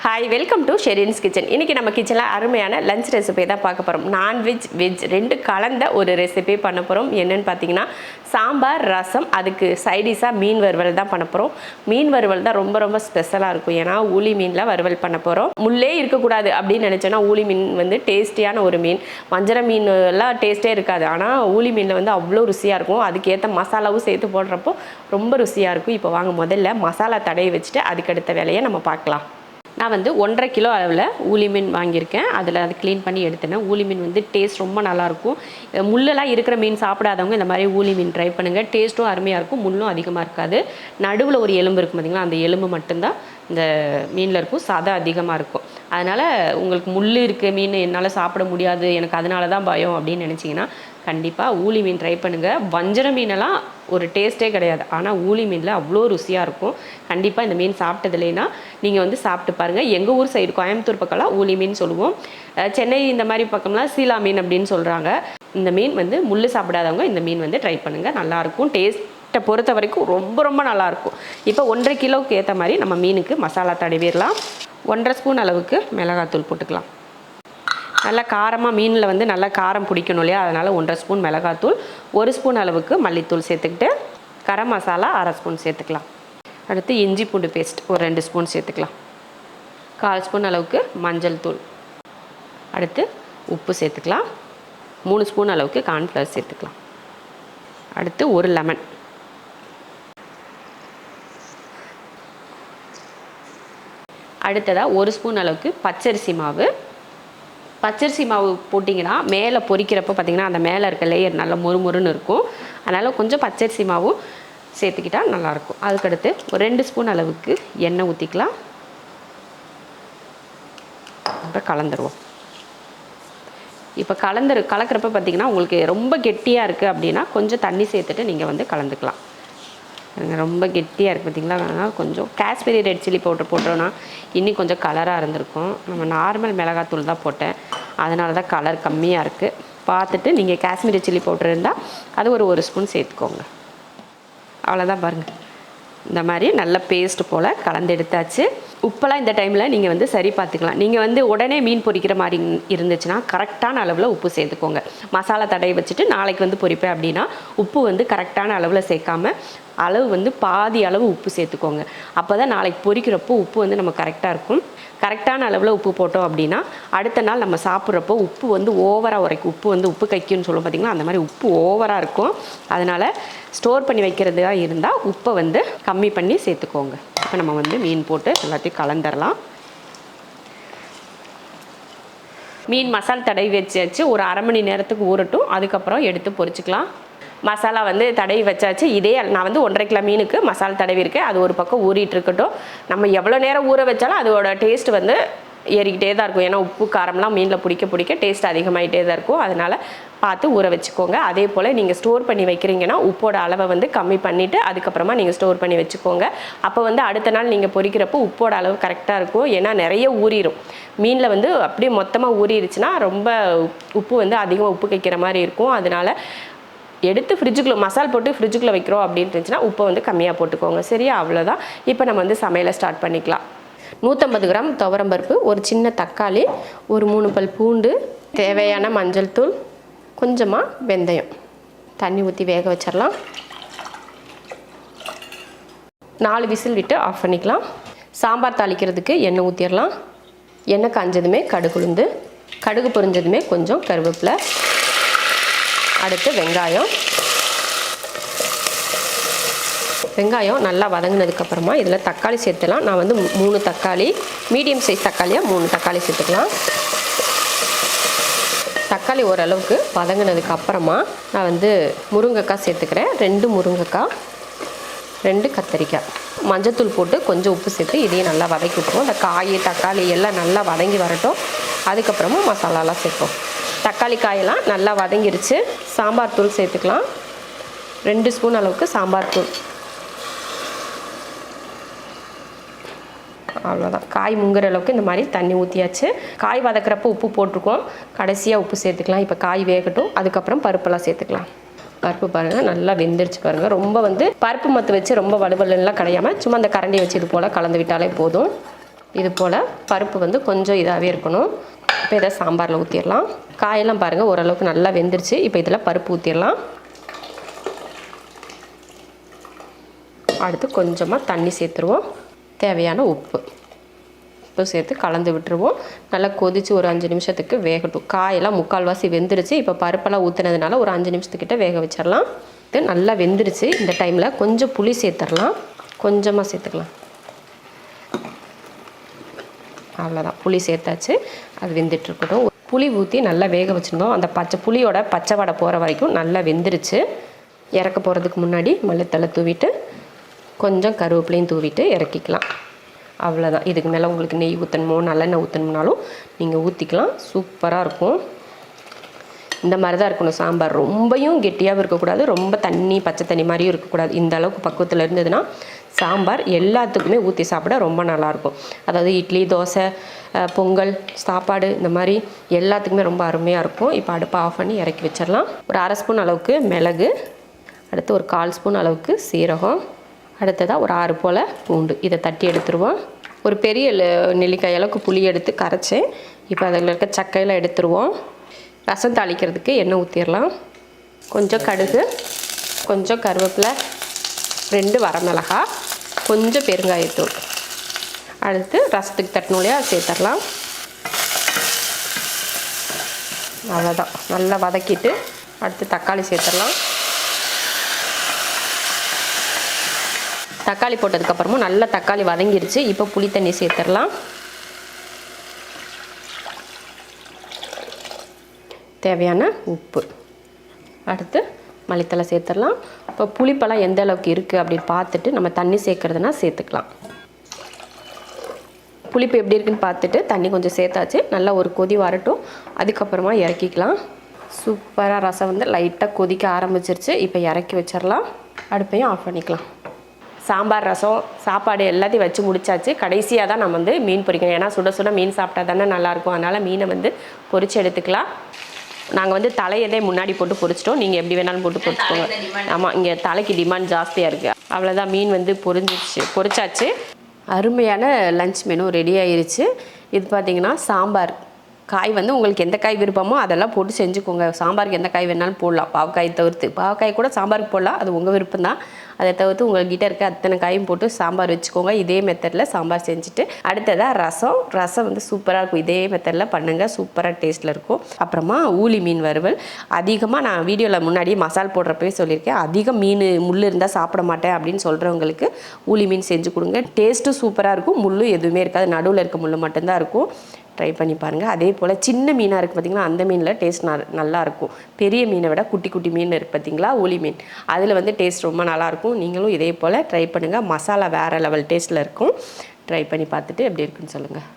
Hi, welcome to Sherin's kitchen. இன்றைக்கி நம்ம கிச்சனில் அருமையான லஞ்ச் ரெசிபி தான் பார்க்க போகிறோம். நான்வெஜ் வெஜ் ரெண்டு கலந்த ஒரு ரெசிபி பண்ண போகிறோம். என்னென்னு பார்த்தீங்கன்னா சாம்பார், ரசம், அதுக்கு சைடிஷாக மீன் வறுவல் தான் பண்ண போகிறோம். மீன் வறுவல் தான் ரொம்ப ரொம்ப ஸ்பெஷலாக இருக்கும். ஏன்னா ஊளி மீனில் வறுவல் பண்ண போகிறோம். முள்ளே இருக்கக்கூடாது அப்படின்னு நினச்சோன்னா ஊளி மீன் வந்து டேஸ்டியான ஒரு மீன். வஞ்சர மீன் எல்லாம் டேஸ்ட்டே இருக்காது. ஆனால் ஊளி மீனில் வந்து அவ்வளோ ருசியாக இருக்கும். அதுக்கேற்ற மசாலாவும் சேர்த்து போடுறப்போ ரொம்ப ருசியாக இருக்கும். இப்போ வாங்க முதல்ல மசாலா தடவி வச்சுட்டு அதுக்கடுத்த வேலையை நம்ம பார்க்கலாம். நான் வந்து 1.5 கிலோ அளவில் ஊளி மீன் வாங்கியிருக்கேன். அதில் அதை க்ளீன் பண்ணி எடுத்தேன். ஊளி மீன் வந்து டேஸ்ட் ரொம்ப நல்லாயிருக்கும். முள்ளெல்லாம் இருக்கிற மீன் சாப்பிடாதவங்க இந்த மாதிரி ஊளி மீன் ட்ரை பண்ணுங்கள். டேஸ்ட்டும் அருமையாக இருக்கும், முள்ளும் அதிகமாக இருக்காது. நடுவில் ஒரு எலும்பு இருக்கும் பார்த்திங்களா, அந்த எலும்பு மட்டும்தான் இந்த மீனில் இருக்கும். சதை அதிகமாக இருக்கும். அதனால் உங்களுக்கு முள் இருக்குது மீன் என்னால் சாப்பிட முடியாது, எனக்கு அதனால தான் பயம் அப்படின்னு நினச்சிங்கன்னா கண்டிப்பாக ஊளி மீன் ட்ரை பண்ணுங்கள். வஞ்சர மீனெல்லாம் ஒரு டேஸ்ட்டே கிடையாது. ஆனால் ஊளி மீனில் அவ்வளோ ருசியாக இருக்கும். கண்டிப்பாக இந்த மீன் சாப்பிட்டது இல்லைன்னா நீங்கள் வந்து சாப்பிட்டு பாருங்கள். எங்கள் ஊர் சைடு கோயம்புத்தூர் பக்கம்லாம் ஊளி மீன் சொல்லுவோம். சென்னை இந்த மாதிரி பக்கம்லாம் சீலா மீன் அப்படின்னு சொல்கிறாங்க. இந்த மீன் வந்து முள் சாப்பிடாதவங்க இந்த மீன் வந்து ட்ரை பண்ணுங்கள். நல்லாயிருக்கும். டேஸ்ட்டை பொறுத்த வரைக்கும் ரொம்ப ரொம்ப நல்லாயிருக்கும். இப்போ 1.5 கிலோவுக்கு ஏற்ற மாதிரி நம்ம மீனுக்கு மசாலா தடவிடலாம். 1.5 ஸ்பூன் அளவுக்கு மிளகாத்தூள் போட்டுக்கலாம். நல்லா காரமாக மீனில் வந்து நல்லா காரம் பிடிக்கணும் இல்லையா, அதனால் 1.5 ஸ்பூன் மிளகாத்தூள், 1 ஸ்பூன் அளவுக்கு மல்லித்தூள் சேர்த்துக்கிட்டு கரம் மசாலா 1/2 ஸ்பூன் சேர்த்துக்கலாம். அடுத்து இஞ்சி பூண்டு பேஸ்ட் ஒரு 2 ஸ்பூன் சேர்த்துக்கலாம். 1/4 ஸ்பூன் அளவுக்கு மஞ்சள் தூள். அடுத்து உப்பு சேர்த்துக்கலாம். 3 ஸ்பூன் அளவுக்கு கார்ன்ஃப்ளவர் சேர்த்துக்கலாம். அடுத்து ஒரு லெமன். அடுத்ததாக 1 ஸ்பூன் அளவுக்கு பச்சரிசி மாவு. பச்சரிசி மாவு போட்டிங்கன்னா மேலே பொரிக்கிறப்போ பார்த்திங்கன்னா அந்த மேலே இருக்க லேயர் நல்லா மொறுமொறுன்னு இருக்கும். அதனால் கொஞ்சம் பச்சரிசி மாவும் சேர்த்துக்கிட்டால் நல்லாயிருக்கும். அதுக்கடுத்து ஒரு 2 ஸ்பூன் அளவுக்கு எண்ணெய் ஊற்றிக்கலாம். அப்புறம் கலந்துருவோம். இப்போ கலக்கிறப்ப பார்த்திங்கன்னா உங்களுக்கு ரொம்ப கெட்டியாக இருக்குது அப்படின்னா கொஞ்சம் தண்ணி சேர்த்துட்டு நீங்கள் வந்து கலந்துக்கலாம். ரொம்ப கெட்டியாக இருக்குது பார்த்திங்களா, கொஞ்சம் காஷ்மீரி ரெட் சில்லி பவுடர் போட்டோன்னா இன்னும் கொஞ்சம் கலராக இருந்திருக்கும். நம்ம நார்மல் மிளகாத்தூள் தான் போட்டேன், அதனால தான் கலர் கம்மியாக இருக்குது. பார்த்துட்டு நீங்கள் காஷ்மீரி சில்லி பவுடர் இருந்தால் அது ஒரு ஸ்பூன் சேர்த்துக்கோங்க. அவ்வளோதான் பாருங்கள். இந்த மாதிரி நல்ல பேஸ்ட் போல் கலந்து எடுத்தாச்சு. உப்பெல்லாம் இந்த டைமில் நீங்கள் வந்து சரி பார்த்துக்கலாம். நீங்கள் வந்து உடனே மீன் பொரிக்கிற மாதிரி இருந்துச்சுன்னா கரெக்டான அளவில் உப்பு சேர்த்துக்கோங்க. மசாலா தடவி வச்சுட்டு நாளைக்கு வந்து பொரிப்பேன் அப்படின்னா உப்பு வந்து கரெக்டான அளவில் சேர்க்காம அளவு வந்து பாதி அளவு உப்பு சேர்த்துக்கோங்க. அப்போ தான் நாளைக்கு பொரிக்கிறப்போ உப்பு வந்து நம்ம கரெக்டாக இருக்கும். கரெக்டான அளவில் உப்பு போட்டோம் அப்படின்னா அடுத்த நாள் நம்ம சாப்பிட்றப்போ உப்பு வந்து ஓவராக உரைக்கும். உப்பு கைக்குன்னு சொல்லுவோம் பார்த்திங்களா, அந்த மாதிரி உப்பு ஓவராக இருக்கும். அதனால் ஸ்டோர் பண்ணி வைக்கிறதா இருந்தால் உப்பை வந்து கம்மி பண்ணி சேர்த்துக்கோங்க. இப்போ நம்ம வந்து மீன் போட்டு எல்லாத்தையும் கலந்துடலாம். மீன் மசாலா தடவி வச்சாச்சு. ஒரு அரை மணி நேரத்துக்கு ஊறட்டும். அதுக்கப்புறம் எடுத்து பொரிச்சிக்கலாம். மசாலா வந்து தடவி வச்சாச்சு. இதே நான் வந்து 1.5 கிலோ மீனுக்கு மசாலா தடவி இருக்கேன். அது ஒரு பக்கம் ஊறிட்டு இருக்கட்டும். நம்ம எவ்வளோ நேரம் ஊற வச்சாலும் அதோட டேஸ்ட் வந்து ஏறிக்கிட்டே தான் இருக்கும். ஏன்னா உப்பு காரம்லாம் மீனில் பிடிக்க டேஸ்ட் அதிகமாகிட்டே தான் இருக்கும். அதனால் பார்த்து ஊற வச்சுக்கோங்க. அதே போல் நீங்கள் ஸ்டோர் பண்ணி வைக்கிறீங்கன்னா உப்போட அளவை வந்து கம்மி பண்ணிவிட்டு அதுக்கப்புறமா நீங்கள் ஸ்டோர் பண்ணி வச்சுக்கோங்க. அப்போ வந்து அடுத்த நாள் நீங்கள் பொரிக்கிறப்போ உப்போட அளவு கரெக்டாக இருக்கும். ஏன்னா நிறைய ஊறிடும் மீனில் வந்து அப்படியே மொத்தமாக ஊறிடுச்சுன்னா ரொம்ப உப்பு வந்து அதிகமாக உப்பு கைக்கிற மாதிரி இருக்கும். அதனால் எடுத்து ஃப்ரிட்ஜுக்குள்ளே மசால் போட்டு ஃப்ரிட்ஜுக்குள்ளே வைக்கிறோம் அப்படின்னு இருந்துச்சுன்னா உப்பை வந்து கம்மியாக போட்டுக்கோங்க. சரியா, அவ்வளோதான். இப்போ நம்ம வந்து சமையலை ஸ்டார்ட் பண்ணிக்கலாம். 150 கிராம் துவரம்பருப்பு, ஒரு சின்ன தக்காளி, ஒரு 3 பல் பூண்டு, தேவையான மஞ்சள் தூள், கொஞ்சமாக வெந்தயம், தண்ணி ஊற்றி வேக வச்சிடலாம். 4 விசில் விட்டு ஆஃப் பண்ணிக்கலாம். சாம்பார் தாளிக்கிறதுக்கு எண்ணெய் ஊற்றிடலாம். எண்ணெய் காஞ்சதுமே கடுகு பொரிஞ்சதுமே கொஞ்சம் கருவேப்பிலை, அடுத்து வெங்காயம் நல்லா வதங்கினதுக்கப்புறமா இதில் தக்காளி சேர்த்துலாம். நான் வந்து 3 தக்காளி, மீடியம் சைஸ் தக்காளியாக 3 தக்காளி சேர்த்துக்கலாம். தக்காளி ஓரளவுக்கு வதங்கினதுக்கப்புறமா நான் வந்து முருங்கைக்காய் சேர்த்துக்கிறேன். 2 முருங்கைக்காய், 2 கத்தரிக்காய். மஞ்சத்தூள் போட்டு கொஞ்சம் உப்பு சேர்த்து இதையும் நல்லா வதக்கி விட்டுருவோம். அந்த காய் தக்காளி எல்லாம் நல்லா வதங்கி வரட்டும். அதுக்கப்புறமா மசாலாலாம் சேர்ப்போம். தக்காளி காயெல்லாம் நல்லா வதங்கிருச்சு. சாம்பார் தூள் சேர்த்துக்கலாம். 2 ஸ்பூன் அளவுக்கு சாம்பார் தூள். அவ்வளோதான். காய் முங்குற அளவுக்கு இந்த மாதிரி தண்ணி ஊற்றியாச்சு. காய் வதக்கிறப்போ உப்பு போட்டிருக்கோம், கடைசியாக உப்பு சேர்த்துக்கலாம். இப்போ காய் வேகட்டும். அதுக்கப்புறம் பருப்பெல்லாம் சேர்த்துக்கலாம். பருப்பு பாருங்கள் நல்லா வெந்துருச்சு பாருங்கள். ரொம்ப வந்து பருப்பு மத்து வச்சு ரொம்ப வலுவலாம் கிடையாமல் சும்மா அந்த கரண்டி வச்சு இது போல் கலந்து விட்டாலே போதும். இது போல் பருப்பு வந்து கொஞ்சம் இதாகவே இருக்கணும். இப்போ இதை சாம்பாரில் ஊற்றிடலாம். காயெல்லாம் பாருங்கள் ஓரளவுக்கு நல்லா வெந்துருச்சு. இப்போ இதில் பருப்பு ஊற்றிடலாம். அடுத்து கொஞ்சமாக தண்ணி சேர்த்துருவோம். தேவையான உப்பு சேர்த்து கலந்து விட்டுருவோம். நல்லா கொதித்து ஒரு 5 நிமிஷத்துக்கு வேகட்டும். காயெல்லாம் முக்கால்வாசி வெந்துருச்சு. இப்போ பருப்பெல்லாம் ஊற்றுனதுனால ஒரு 5 நிமிஷத்துக்கிட்ட வேக வச்சிடலாம். இது நல்லா வெந்துருச்சு. இந்த டைமில் கொஞ்சம் புளி சேர்த்துடலாம். கொஞ்சமாக சேர்த்துக்கலாம். அவ்வளோதான், புளி சேர்த்தாச்சு. அது வெந்துட்டுருக்கட்டும். புளி ஊற்றி நல்லா வேக வச்சுருந்தோம். அந்த புளியோட பச்சை வடை போகிற வரைக்கும் நல்லா வெந்துருச்சு. இறக்க போகிறதுக்கு முன்னாடி மல்லித்தழை தூவிட்டு கொஞ்சம் கருவேப்பிலையும் தூவிட்டு இறக்கிக்கலாம். அவ்வளோதான். இதுக்கு மேலே உங்களுக்கு நெய் ஊற்றணுமோ நல்லெண்ணெய் ஊற்றணும்னாலும் நீங்கள் ஊற்றிக்கலாம். சூப்பராக இருக்கும். இந்த மாதிரி தான் இருக்கணும் சாம்பார். ரொம்பையும் கெட்டியாகவும் இருக்கக்கூடாது, ரொம்ப தண்ணி பச்சை தண்ணி மாதிரியும் இருக்கக்கூடாது. இந்த அளவுக்கு பக்குவத்தில் இருந்ததுன்னா சாம்பார் எல்லாத்துக்குமே ஊற்றி சாப்பிட ரொம்ப நல்லாயிருக்கும். அதாவது இட்லி, தோசை, பொங்கல், சாப்பாடு இந்த மாதிரி எல்லாத்துக்குமே ரொம்ப அருமையாக இருக்கும். இப்போ அடுப்பை ஆஃப் பண்ணி இறக்கி வச்சிடலாம். ஒரு 1/2 ஸ்பூன் அளவுக்கு மிளகு, அடுத்து ஒரு 1/4 ஸ்பூன் அளவுக்கு சீரகம், அடுத்ததாக ஒரு 6 போல் பூண்டு. இதை தட்டி எடுத்துருவோம். ஒரு பெரிய நெல்லிக்காய் அளவுக்கு புளி எடுத்து கரைச்சேன். இப்போ அதில் இருக்க சக்கையில் எடுத்துருவோம். ரசம் தாளிக்கிறதுக்கு எண்ணெய் ஊற்றிடலாம். கொஞ்சம் கடுகு, கொஞ்சம் கருவேப்பிலை, 2 வரமிளகா, கொஞ்சம் பெருங்காயத்தூள், அடுத்து ரசத்துக்கு தட்டணுலையா சேர்த்துடலாம். அவ்வளோதான். நல்லா வதக்கிட்டு அடுத்து தக்காளி சேர்த்துடலாம். தக்காளி போட்டதுக்கப்புறமும் நல்லா தக்காளி வதங்கிருச்சு. இப்போ புளி தண்ணி சேர்த்துடலாம். தேவையான உப்பு, அடுத்து மல்லித்தழை சேர்த்துடலாம். இப்போ புளிப்பெல்லாம் எந்த அளவுக்கு இருக்குது அப்படின்னு பார்த்துட்டு நம்ம தண்ணி சேர்க்குறதுனா சேர்த்துக்கலாம். புளிப்பு எப்படி இருக்குன்னு பார்த்துட்டு தண்ணி கொஞ்சம் சேர்த்தாச்சு. நல்லா ஒரு கொதி வரட்டும், அதுக்கப்புறமா இறக்கிக்கலாம். சூப்பராக ரசம் வந்து லைட்டாக கொதிக்க ஆரம்பிச்சிருச்சு. இப்போ இறக்கி வச்சிடலாம். அடுப்பையும் ஆஃப் பண்ணிக்கலாம். சாம்பார், ரசம், சாப்பாடு எல்லாத்தையும் வச்சு முடிச்சாச்சு. கடைசியாக தான் நம்ம வந்து மீன் பொரிக்கணும். ஏன்னா சுட சுட மீன் சாப்பிட்டா தானே நல்லாயிருக்கும். அதனால் மீனை வந்து பொரித்து எடுத்துக்கலாம். நாங்கள் வந்து தலையதே முன்னாடி போட்டு பொரிச்சிட்டோம். நீங்கள் எப்படி வேணாலும் போட்டு பொரிச்சுக்கோங்க. ஆமாம், இங்கே தலைக்கு டிமாண்ட் ஜாஸ்தியாக இருக்குது. அவ்வளோதான், மீன் வந்து பொரிச்சாச்சு. அருமையான லஞ்ச் மெனு ரெடி ஆயிருச்சு. இது பார்த்திங்கன்னா சாம்பார். காய் வந்து உங்களுக்கு எந்த காய் விருப்பமோ அதெல்லாம் போட்டு செஞ்சுக்கோங்க. சாம்பாருக்கு எந்த காய் வேணாலும் போடலாம், பாவக்காய் தவிர்த்து. பாவக்காய் கூட சாம்பாருக்கு போடலாம், அது உங்கள் விருப்பம் தான். அதை தவிர்த்து உங்கள்கிட்ட இருக்க அத்தனை காயும் போட்டு சாம்பார் வச்சுக்கோங்க. இதே மெத்தடில் சாம்பார் செஞ்சுட்டு அடுத்ததாக ரசம் வந்து சூப்பராக இருக்கும். இதே மெத்தடில் பண்ணுங்கள், சூப்பராக டேஸ்ட்டில் இருக்கும். அப்புறமா ஊளி மீன் வறுவல். அதிகமாக நான் வீடியோவில் முன்னாடியே மசால் போடுறப்பவே சொல்லியிருக்கேன், அதிகம் மீன் முள் இருந்தால் சாப்பிட மாட்டேன் அப்படின்னு சொல்கிறவங்களுக்கு ஊளி மீன் செஞ்சு கொடுங்க. டேஸ்ட்டும் சூப்பராக இருக்கும். முள் எதுவுமே இருக்காது, நடுவில் இருக்க முள் மட்டும்தான் இருக்கும். ட்ரை பண்ணி பாருங்கள். அதே போல் சின்ன மீனாக இருக்குது பார்த்திங்களா, அந்த மீனில் டேஸ்ட் நல்லாயிருக்கும். பெரிய மீனை விட குட்டி குட்டி மீன் இருக்குது பார்த்திங்களா, ஊளி மீன், அதில் வந்து டேஸ்ட் ரொம்ப நல்லாயிருக்கும். நீங்களும் இதே போல் ட்ரை பண்ணுங்கள். மசாலா வேறு லெவல் டேஸ்ட்டில் இருக்கும். ட்ரை பண்ணி பார்த்துட்டு எப்படி இருக்குன்னு சொல்லுங்கள்.